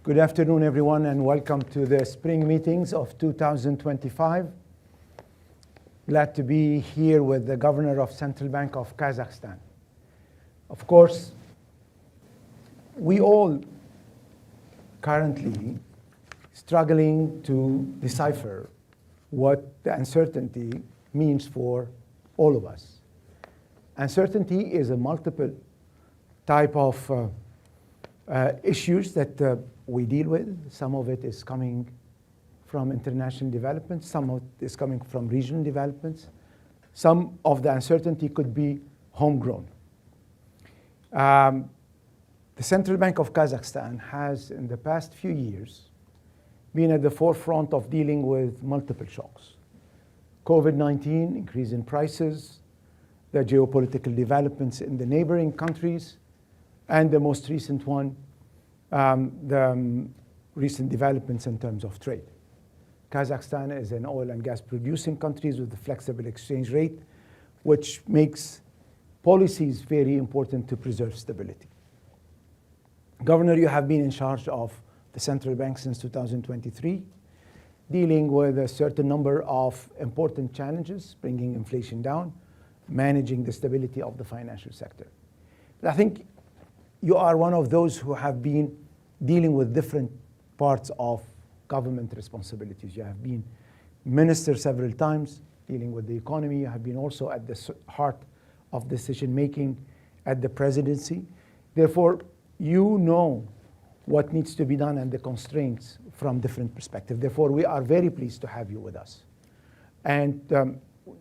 Good afternoon, everyone, and welcome to the spring meetings of 2025. Glad to be here with the Governor of Central Bank of Kazakhstan. Of course, we all currently struggling to decipher what the uncertainty means for all of us. Uncertainty is a multiple type of issues that we deal with. Some of it is coming from international developments, some of it is coming from regional developments. Some of the uncertainty could be homegrown. The Central Bank of Kazakhstan has, in the past few years, been at the forefront of dealing with multiple shocks. COVID-19, increase in prices, the geopolitical developments in the neighboring countries, and the most recent one, the recent developments in terms of trade. Kazakhstan is an oil and gas producing country with a flexible exchange rate, which makes policies very important to preserve stability. Governor, you have been in charge of the central bank since 2023, dealing with a certain number of important challenges, bringing inflation down, managing the stability of the financial sector. But I think you are one of those who have been dealing with different parts of government responsibilities. You have been minister several times, dealing with the economy. You have been also at the heart of decision-making at the presidency. Therefore, you know what needs to be done and the constraints from different perspectives. Therefore, we are very pleased to have you with us. And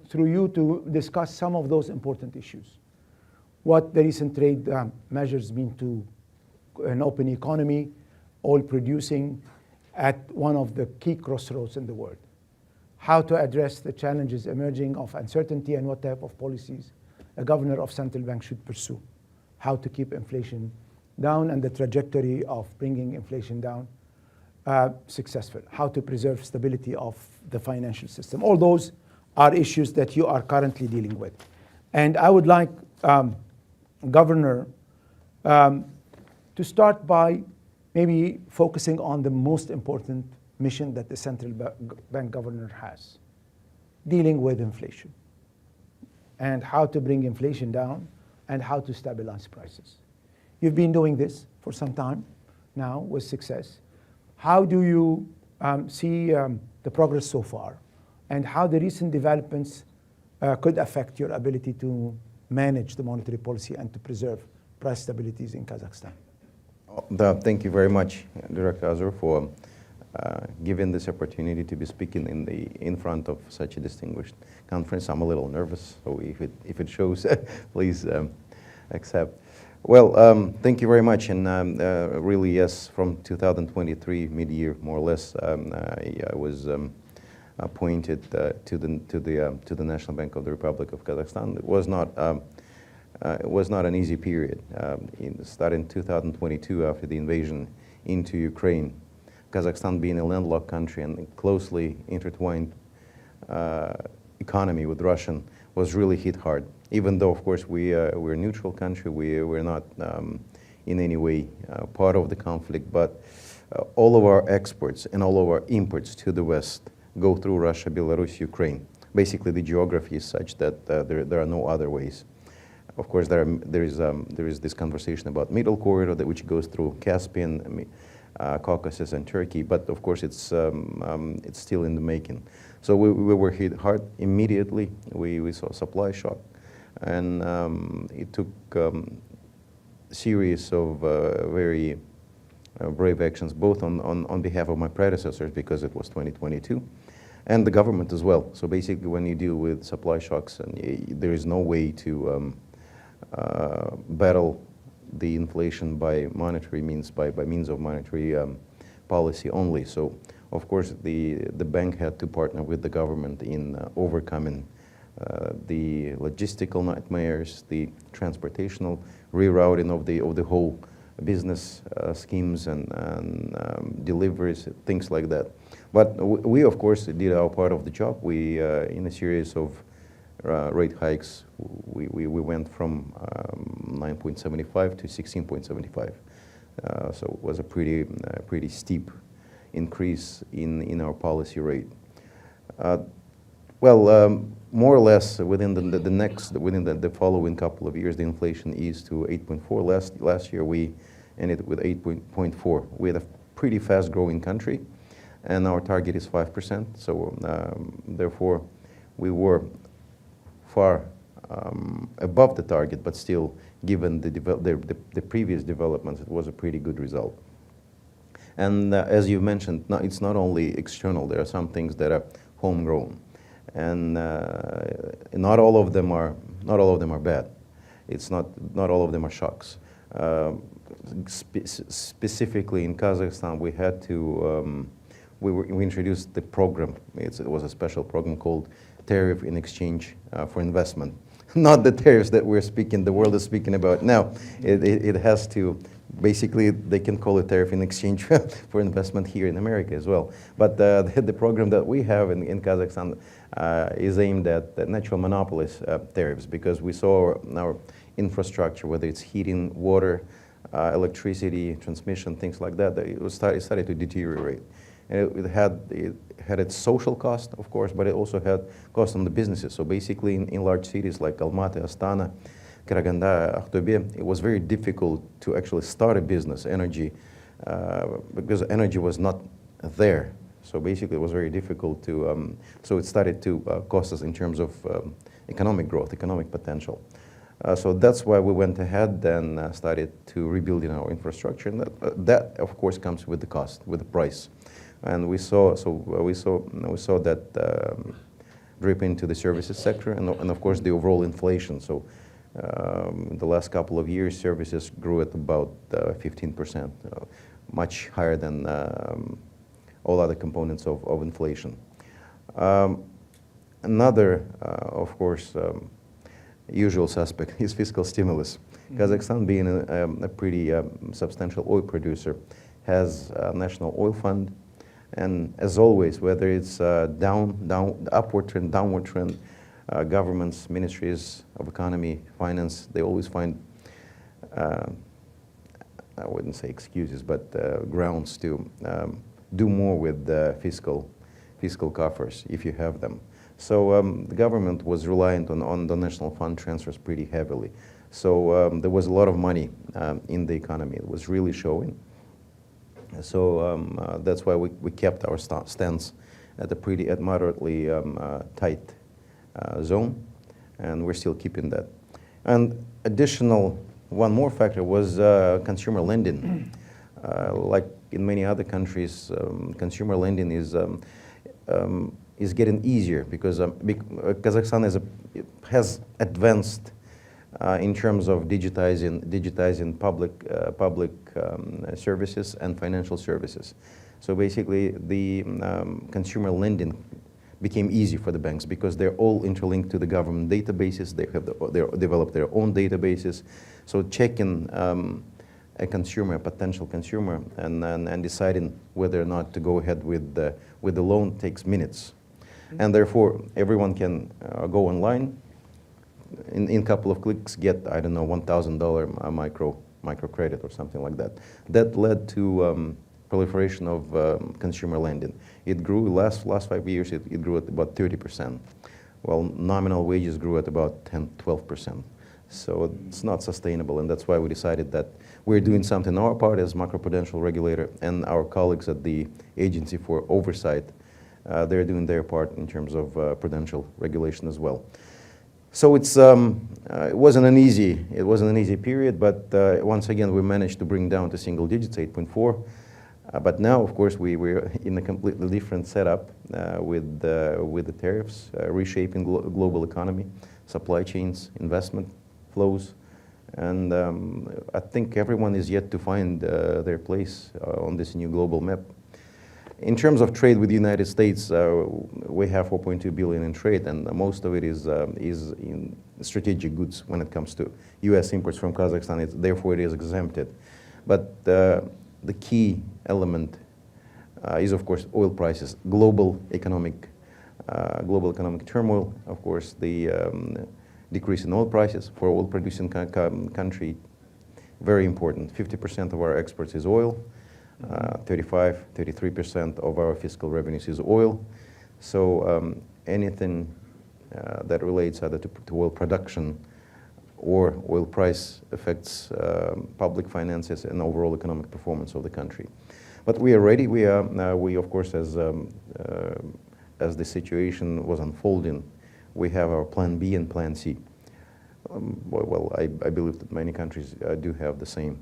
through you to discuss some of those important issues. What the recent trade measures mean to an open economy, oil producing at one of the key crossroads in the world. How to address the challenges emerging of uncertainty and what type of policies a governor of central bank should pursue. How to keep inflation down and the trajectory of bringing inflation down successful. How to preserve stability of the financial system. All those are issues that you are currently dealing with. And I would like, Governor, to start by maybe focusing on the most important mission that the central bank governor has, dealing with inflation and how to bring inflation down and how to stabilize prices. You've been doing this for some time now with success. How do you see the progress so far and how the recent developments could affect your ability to manage the monetary policy and to preserve price stabilities in Kazakhstan? Thank you very much, Director Azour, for giving this opportunity to be speaking in front of such a distinguished conference. I'm a little nervous, so if it shows, please accept. Well, thank you very much, and really, yes, from 2023 mid-year, more or less, I was appointed to the National Bank of the Republic of Kazakhstan. It was not an easy period. Starting 2022, after the invasion into Ukraine, Kazakhstan being a landlocked country and closely intertwined economy with Russian was really hit hard. Even though, of course, we're a neutral country, we're not in any way part of the conflict, but all of our exports and all of our imports to the West go through Russia, Belarus, Ukraine. Basically, the geography is such that there are no other ways. Of course, there is this conversation about middle corridor which goes through Caspian, Caucasus, and Turkey. But of course, it's still in the making. So we were hit hard immediately. We saw a supply shock, and it took a series of very brave actions, both on behalf of my predecessors, because it was 2022, and the government as well. So basically, when you deal with supply shocks, and there is no way to battle the inflation by monetary means, by means of monetary policy only. So, of course, the bank had to partner with the government in overcoming the logistical nightmares, the transportational rerouting of the whole business schemes and deliveries, things like that. But we, of course, did our part of the job. We, in a series of rate hikes, we went from 9.75 to 16.75. So it was a pretty steep increase in our policy rate. More or less within the following couple of years, the inflation eased to 8.4. Last year we ended with 8.4. We had a pretty fast-growing country, and our target is 5%. So therefore, we were far above the target, but still, given the previous developments, it was a pretty good result. And as you mentioned, it's not only external. There are some things that are homegrown, and not all of them are bad. It's not all of them are shocks. Specifically in Kazakhstan, we had to we introduced the program. It was a special program called Tariff in Exchange for Investment. Not the tariffs that the world is speaking about now. It has to, basically, they can call it tariff in exchange for investment here in America as well. But the program that we have in Kazakhstan is aimed at the natural monopolist tariffs, because we saw our infrastructure, whether it's heating, water, electricity, transmission, things like that, it started to deteriorate. And it had its social cost, of course, but it also had cost on the businesses. So basically, in large cities like Almaty, Astana, Karaganda, Aktobe, it was very difficult to actually start a business, because energy was not there. So basically, it was very difficult to, so it started to cost us in terms of economic growth, economic potential. So that's why we went ahead and started to rebuild our infrastructure. And that, of course, comes with the cost, with the price. And we saw that drip into the services sector, and of course the overall inflation. So in the last couple of years, services grew at about 15%, much higher than all other components of inflation. Another, of course, usual suspect is fiscal stimulus. Kazakhstan, being a pretty substantial oil producer, has a national oil fund. And as always, whether it's upward trend, downward trend, governments, ministries of economy, finance, they always find, I wouldn't say excuses, but grounds to do more with the fiscal coffers if you have them. So the government was reliant on the national fund transfers pretty heavily. So there was a lot of money in the economy. It was really showing. So that's why we kept our stance at a moderately tight zone, and we're still keeping that. And one more factor was consumer lending. Like in many other countries, consumer lending is getting easier because Kazakhstan has advanced in terms of digitizing public services and financial services. So basically, the consumer lending became easy for the banks because they're all interlinked to the government databases. They developed their own databases. So checking a potential consumer, and deciding whether or not to go ahead with the loan takes minutes. And therefore, everyone can go online, in a couple of clicks, get, I don't know, $1,000 microcredit or something like that. That led to proliferation of consumer lending. It grew, last 5 years, it grew at about 30%, while nominal wages grew at about 12%. So it's not sustainable, and that's why we decided that we're doing something on our part as macroprudential regulator, and our colleagues at the Agency for Oversight, they're doing their part in terms of prudential regulation as well. So it wasn't an easy period, but once again we managed to bring down to single digits, 8.4. But now, of course, we're in a completely different setup with the tariffs, reshaping global economy, supply chains, investment flows, and I think everyone is yet to find their place on this new global map. In terms of trade with the United States, we have 4.2 billion in trade, and most of it is in strategic goods when it comes to U.S. imports from Kazakhstan. Therefore, it is exempted. But the key element is, of course, oil prices, global economic turmoil. Of course, the decrease in oil prices for oil-producing country very important. 50% of our exports is oil, 33% of our fiscal revenues is oil. So anything that relates either to oil production or oil price affects public finances and overall economic performance of the country. But we are ready. We of course, as the situation was unfolding, we have our Plan B and Plan C. I believe that many countries do have the same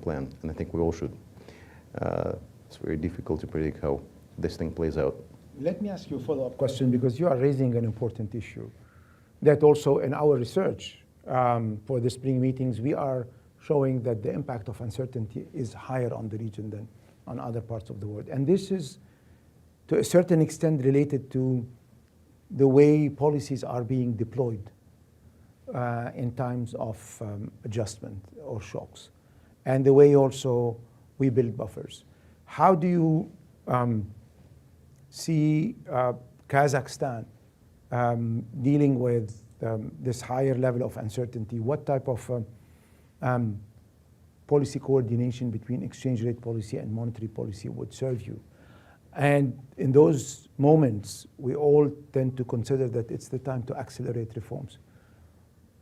plan, and I think we all should. It's very difficult to predict how this thing plays out. Let me ask you a follow-up question, because you are raising an important issue that also in our research for the spring meetings, we are showing that the impact of uncertainty is higher on the region than on other parts of the world. And this is to a certain extent related to the way policies are being deployed in times of adjustment or shocks, and the way also we build buffers. How do you see Kazakhstan dealing with this higher level of uncertainty? What type of policy coordination between exchange rate policy and monetary policy would serve you? And in those moments, we all tend to consider that it's the time to accelerate reforms.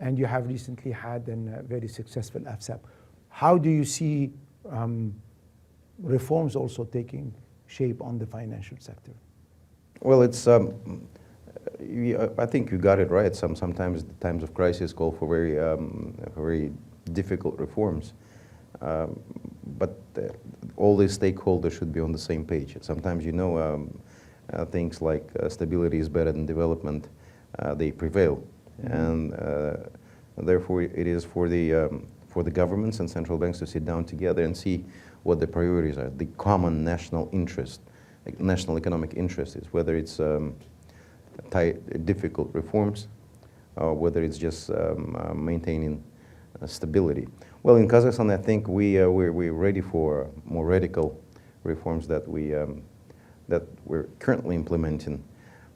And you have recently had a very successful FSAP. How do you see reforms also taking shape on the financial sector? Well, it's I think you got it right. Sometimes the times of crisis call for very difficult reforms, but all the stakeholders should be on the same page. Sometimes, things like stability is better than development, they prevail, and therefore it is for the governments and central banks to sit down together and see what the priorities are, the common national interest, like national economic interest is, whether it's difficult reforms, or whether it's just maintaining stability. Well, in Kazakhstan, I think we're ready for more radical reforms that we're currently implementing.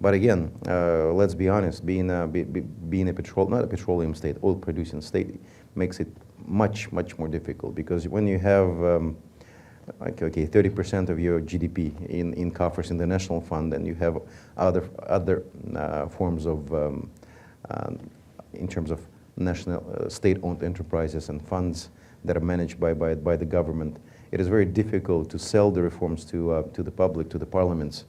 But again, let's be honest, being not a petroleum state, oil-producing state, makes it much more difficult, because when you have 30% of your GDP in coffers in the national fund, and you have other forms of, in terms of national state-owned enterprises and funds that are managed by the government, it is very difficult to sell the reforms to the public, to the parliaments,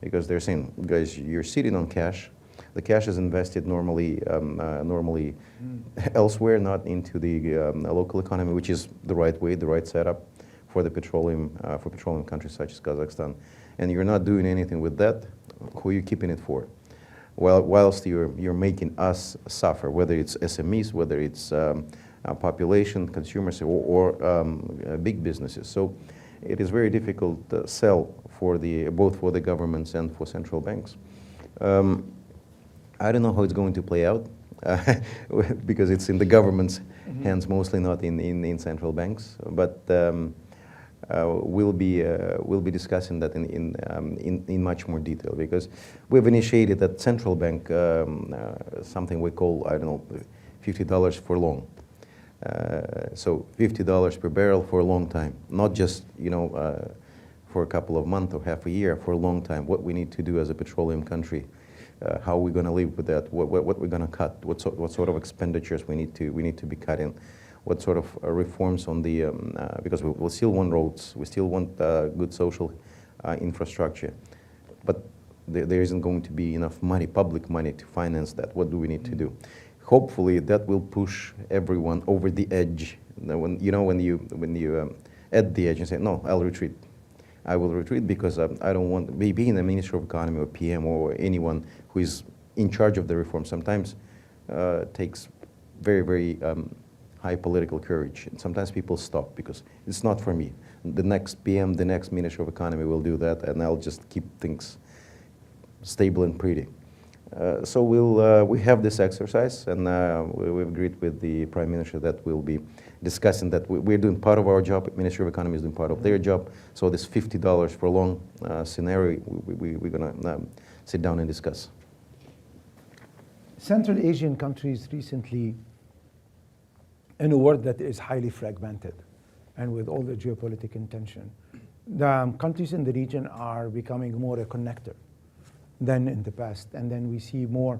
because they're saying, guys, you're sitting on cash. The cash is invested normally elsewhere, not into the local economy, which is the right way, the right setup for the petroleum countries such as Kazakhstan, and you're not doing anything with that. Who are you keeping it for? Well, whilst you're making us suffer, whether it's SMEs, whether it's population, consumers, or big businesses. So it is very difficult to sell both for the governments and for central banks. I don't know how it's going to play out because it's in the government's hands mostly, not in central banks. But we'll be discussing that in much more detail, because we've initiated at central bank something we call, I don't know, $50 for long. So $50 per barrel for a long time, not just for a couple of months or half a year, for a long time. What we need to do as a petroleum country, how we're going to live with that, what we're going to cut, what sort of expenditures we need to be cutting, what sort of reforms on the because we still want roads, we still want good social infrastructure, but there isn't going to be enough money, public money, to finance that. What do we need to do? Hopefully that will push everyone over the edge. When you at the edge and say, no, I'll retreat. I will retreat because I don't want, being a Minister of Economy or PM or anyone who is in charge of the reform sometimes takes very high political courage. And sometimes people stop because it's not for me. The next PM, the next Minister of Economy will do that, and I'll just keep things stable and pretty. So we have this exercise, and we've agreed with the Prime Minister that we'll be discussing that. We're doing part of our job, Ministry of Economy is doing part of their job. So this $50 for long scenario, we're going to sit down and discuss. Central Asian countries recently in a world that is highly fragmented and with all the geopolitical tension. The countries in the region are becoming more a connector than in the past. And then we see more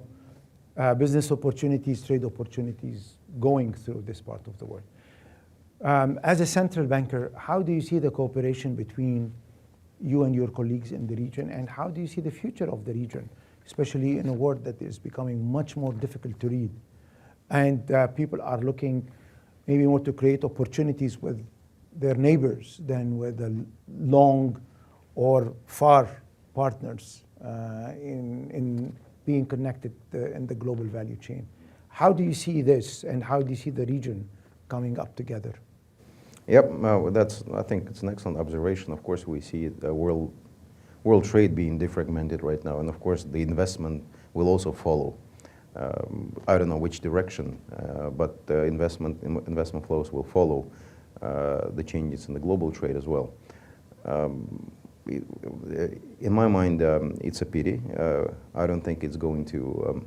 business opportunities, trade opportunities going through this part of the world. As a central banker, how do you see the cooperation between you and your colleagues in the region, and how do you see the future of the region, especially in a world that is becoming much more difficult to read? And people are looking maybe more to create opportunities with their neighbors than with the long or far partners in being connected in the global value chain. How do you see this, and how do you see the region coming up together? Yep, I think it's an excellent observation. Of course, we see world trade being defragmented right now, and of course, the investment will also follow. I don't know which direction, but investment flows will follow the changes in the global trade as well. In my mind, it's a pity. I don't think it's going to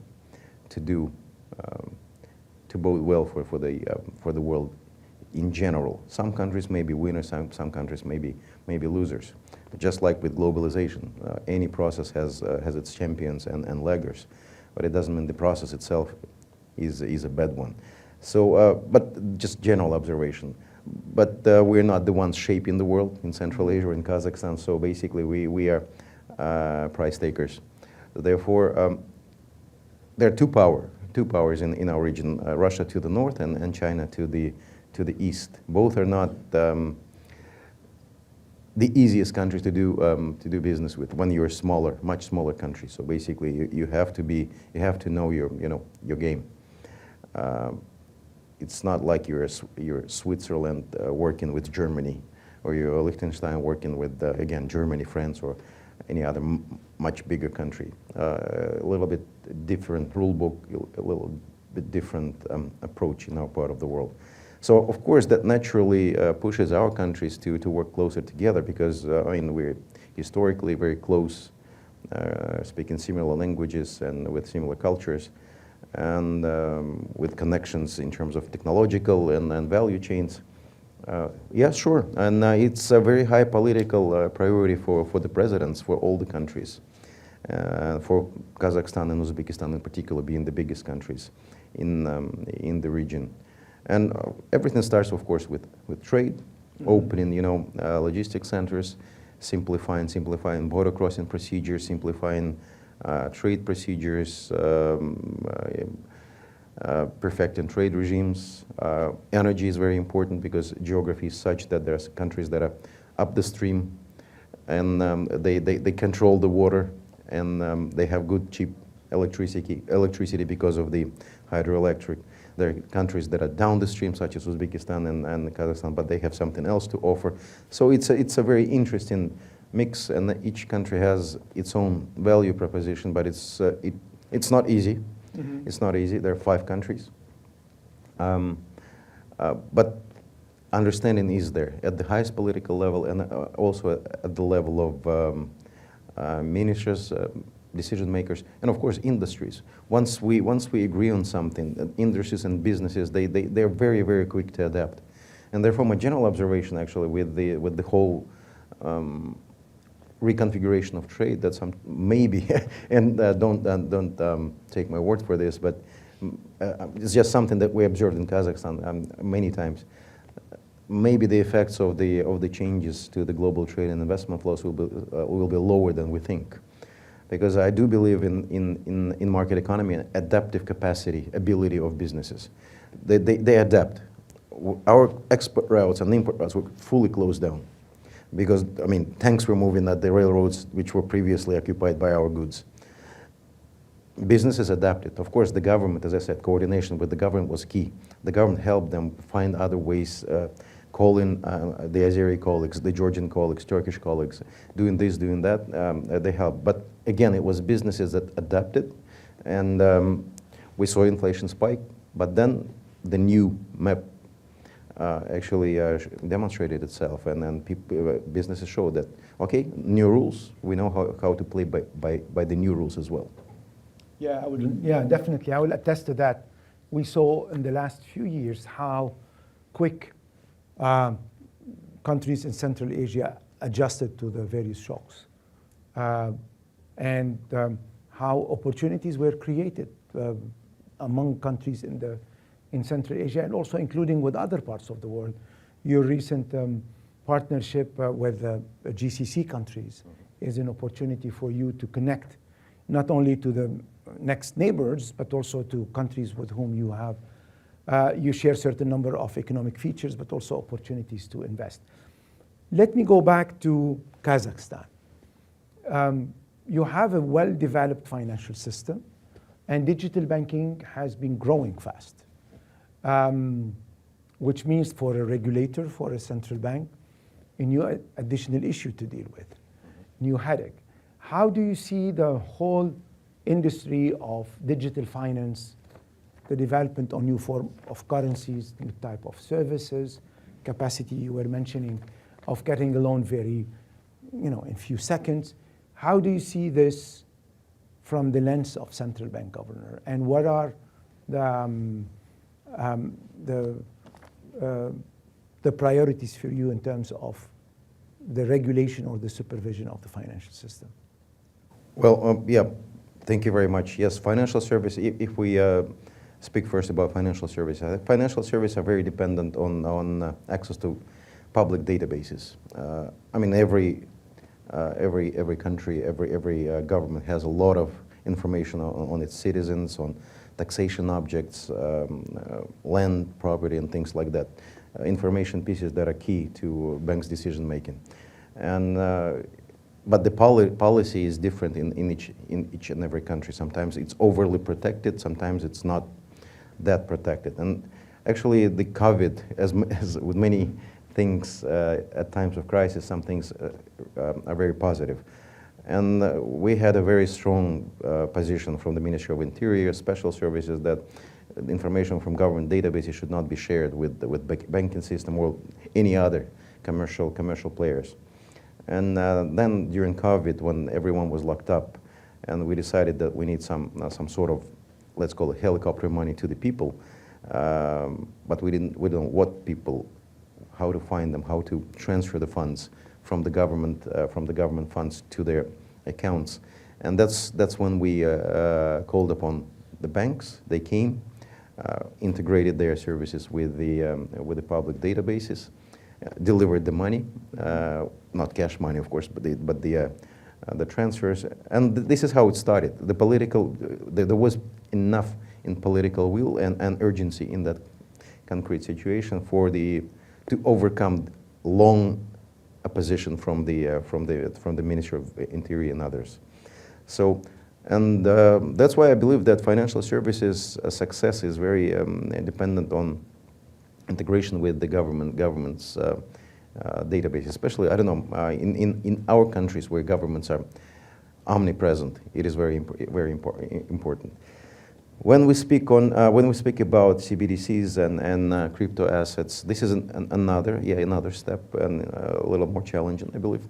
bode well for the world in general. Some countries may be winners, some countries may be losers. Just like with globalization, any process has its champions and laggers, but it doesn't mean the process itself is a bad one. So, but just general observation. But we're not the ones shaping the world in Central Asia or in Kazakhstan, so basically we are price takers. Therefore, there are two powers in our region, Russia to the north and China to the east. Both are not the easiest countries to do business with when you're a smaller, much smaller country. So basically, you have to know your game. It's not like you're Switzerland working with Germany, or you're Liechtenstein working with again Germany, France, or any other much bigger country. A little bit different rule book, a little bit different approach in our part of the world. So of course that naturally pushes our countries to work closer together, because I mean, we're historically very close, speaking similar languages and with similar cultures, and with connections in terms of technological and value chains. Yeah, sure, and it's a very high political priority for the presidents, for all the countries, for Kazakhstan and Uzbekistan in particular being the biggest countries in the region. And everything starts, of course, with trade, opening, logistics centers, simplifying border crossing procedures, simplifying trade procedures, perfecting trade regimes. Energy is very important because geography is such that there's countries that are up the stream, and they control the water, and they have good, cheap electricity because of the hydroelectric. There are countries that are down the stream, such as Uzbekistan and Kazakhstan, but they have something else to offer. So it's a very interesting mix, and each country has its own value proposition, but it's not easy. Mm-hmm. It's not easy. There are 5 countries. But understanding is there at the highest political level, and also at the level of ministers, decision makers, and of course industries. Once we agree on something, industries and businesses, they're very, very quick to adapt. And therefore, my general observation, actually, with the whole reconfiguration of trade, that some maybe, and don't take my word for this, but it's just something that we observed in Kazakhstan many times. Maybe the effects of the changes to the global trade and investment flows will be lower than we think. Because I do believe in market economy and adaptive capacity, ability of businesses. They adapt. Our export routes and import routes were fully closed down because, I mean, tanks were moving at the railroads which were previously occupied by our goods. Businesses adapted. Of course, the government, as I said, coordination with the government was key. The government helped them find other ways, calling the Azeri colleagues, the Georgian colleagues, Turkish colleagues, doing this, doing that, they helped. But again, it was businesses that adapted, and we saw inflation spike, but then the new map actually demonstrated itself, and then businesses showed that, okay, new rules, we know how to play by the new rules as well. Yeah, definitely. I will attest to that. we saw in the last few years how quick countries in Central Asia adjusted to the various shocks, and how opportunities were created among countries in Central Asia, and also including with other parts of the world. Your recent partnership with GCC countries is an opportunity for you to connect not only to the next neighbors, but also to countries with whom you have you share certain number of economic features, but also opportunities to invest. Let me go back to Kazakhstan. You have a well-developed financial system, and digital banking has been growing fast, which means for a regulator, for a central bank, a new additional issue to deal with, new headache. How do you see the whole industry of digital finance, the development of new form of currencies, new type of services, capacity you were mentioning of getting a loan very, in few seconds? How do you see this from the lens of central bank governor? And what are the priorities for you in terms of the regulation or the supervision of the financial system? Well, thank you very much. Yes, financial service, if we speak first about financial services are very dependent on access to public databases. I mean, every country, every government has a lot of information on its citizens, on taxation objects, land, property, and things like that. Information pieces that are key to banks' decision making. And but the policy is different in each and every country. Sometimes it's overly protected, sometimes it's not that protected. And actually the COVID, as with many things at times of crisis, some things are very positive. And we had a very strong position from the Ministry of Interior, Special Services, that the information from government databases should not be shared with banking system or any other commercial players. And then during COVID, when everyone was locked up, and we decided that we need some sort of, let's call it helicopter money to the people, but we don't know what people, how to find them, how to transfer the funds from the government funds to their accounts. And that's when we called upon the banks. They came, integrated their services with the public databases, delivered the money, not cash money, of course, but the transfers. And this is how it started. There was enough in political will and urgency in that concrete situation to overcome long opposition from the Ministry of Interior and others. So, and that's why I believe that financial services success is very dependent on integration with the government's database, especially, I don't know, in our countries where governments are omnipresent, it is very important. When we speak about CBDCs and crypto assets, this is another step and a little more challenging, I believe.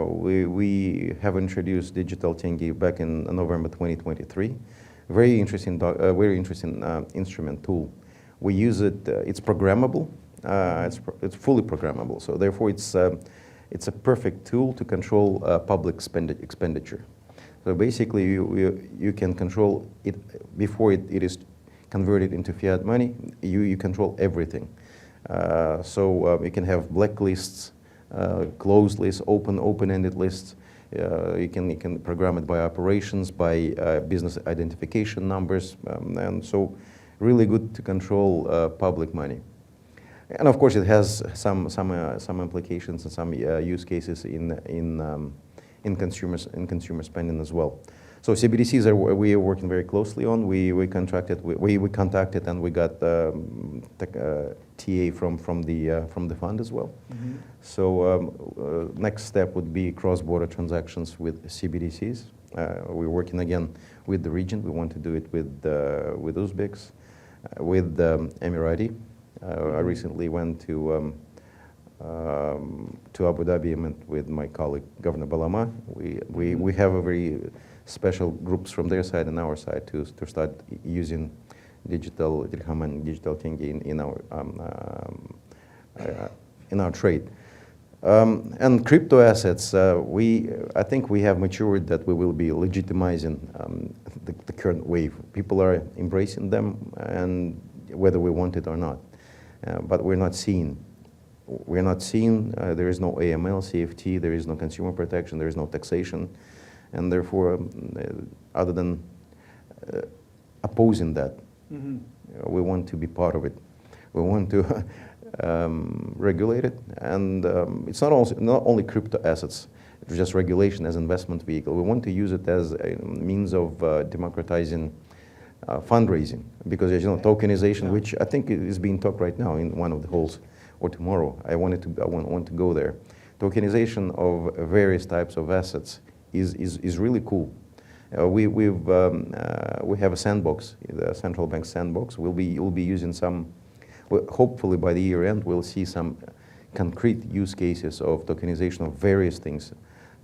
We have introduced digital tenge back in November 2023. Very interesting instrument tool. We use it. It's programmable. It's fully programmable. So therefore, it's a perfect tool to control public expenditure. So basically, you can control it before it is converted into fiat money. You control everything. So you can have blacklists, closed lists, open-ended lists. You can program it by operations, by business identification numbers, and so really good to control public money. And of course, it has some implications and some use cases in consumer spending as well. So CBDCs we are working very closely on. We contacted and we got TA from the fund as well. Mm-hmm. So next step would be cross-border transactions with CBDCs. We're working again with the region. We want to do it with Uzbeks, with Emirati. I recently went to Abu Dhabi and met with my colleague, Governor Balama. We have a very special groups from their side and our side to start using digital dirham and digital tenge in our trade. And crypto assets, I think we have matured that we will be legitimizing the current wave. People are embracing them, and whether we want it or not. But we're not seeing. There is no AML, CFT, there is no consumer protection, there is no taxation, and therefore, other than opposing that, we want to be part of it. We want to regulate it, and it's not only crypto assets, it's just regulation as investment vehicle. We want to use it as a means of democratizing fundraising, because as you know, tokenization, which I think is being talked right now in one of the halls, or tomorrow. I want to go there. Tokenization of various types of assets is really cool. We have a sandbox, the central bank sandbox. We'll be using some. Hopefully by the year end, we'll see some concrete use cases of tokenization of various things,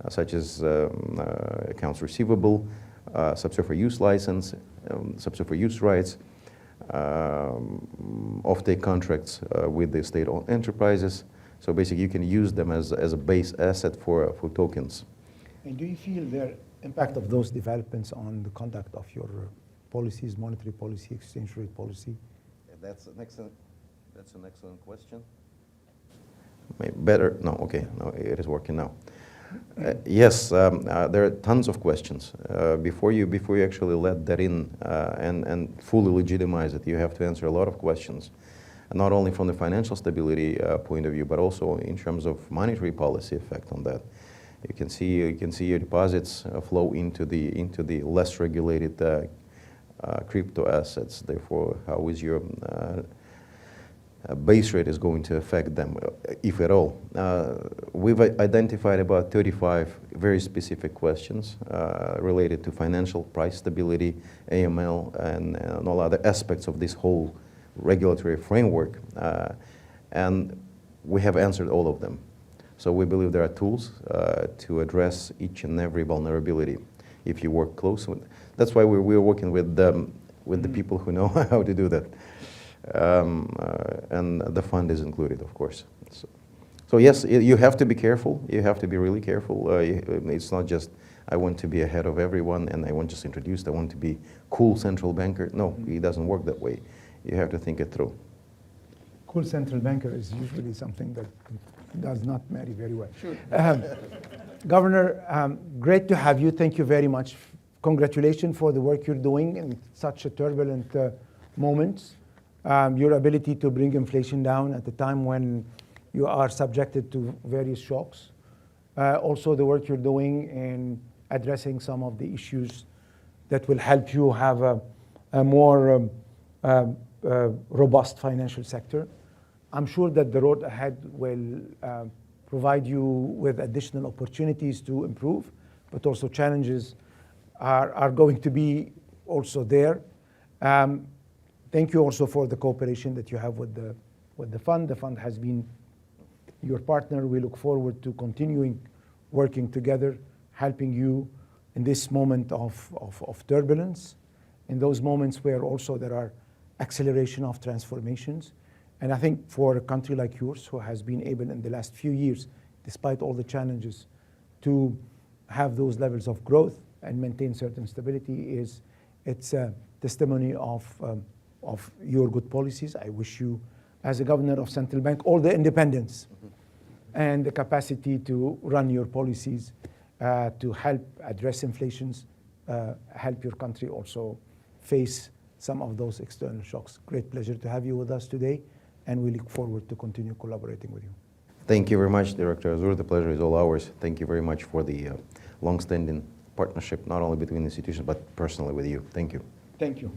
such as accounts receivable, subsidiary use license, subsidiary use rights, off-take contracts with the state-owned enterprises. So basically, you can use them as a base asset for tokens. And do you feel the impact of those developments on the conduct of your policies, monetary policy, exchange rate policy? That's an excellent question. Maybe better, no, okay, no, it is working now. Yes, there are tons of questions. Before you actually let that in and fully legitimize it, you have to answer a lot of questions, not only from the financial stability point of view, but also in terms of monetary policy effect on that. You can see your deposits flow into the less regulated crypto assets. Therefore, how is your base rate is going to affect them, if at all. We've identified about 35 very specific questions related to financial price stability, AML, and all other aspects of this whole regulatory framework. And we have answered all of them. So we believe there are tools to address each and every vulnerability if you work close with. That's why we're working with the people who know how to do that. And the fund is included, of course. So yes, you have to be careful. You have to be really careful. It's not just, I want to be ahead of everyone and I want just introduced, I want to be cool central banker. No, it doesn't work that way. You have to think it through. Cool central banker is usually something that does not marry very well. Sure. Governor, great to have you. Thank you very much. Congratulations for the work you're doing in such a turbulent moment. Your ability to bring inflation down at the time when you are subjected to various shocks. Also the work you're doing in addressing some of the issues that will help you have a more robust financial sector. I'm sure that the road ahead will provide you with additional opportunities to improve, but also challenges are going to be also there. Thank you also for the cooperation that you have with the fund. The fund has been your partner. We look forward to continuing working together, helping you in this moment of turbulence, in those moments where also there are acceleration of transformations. And I think for a country like yours, who has been able in the last few years, despite all the challenges, to have those levels of growth and maintain certain stability, it's a testimony of your good policies. I wish you, as a governor of central bank, all the independence and the capacity to run your policies to help address inflations, help your country also face some of those external shocks. Great pleasure to have you with us today, and we look forward to continue collaborating with you. Thank you very much, Director Azour. The pleasure is all ours. Thank you very much for the long-standing partnership, not only between institutions, but personally with you. Thank you. Thank you.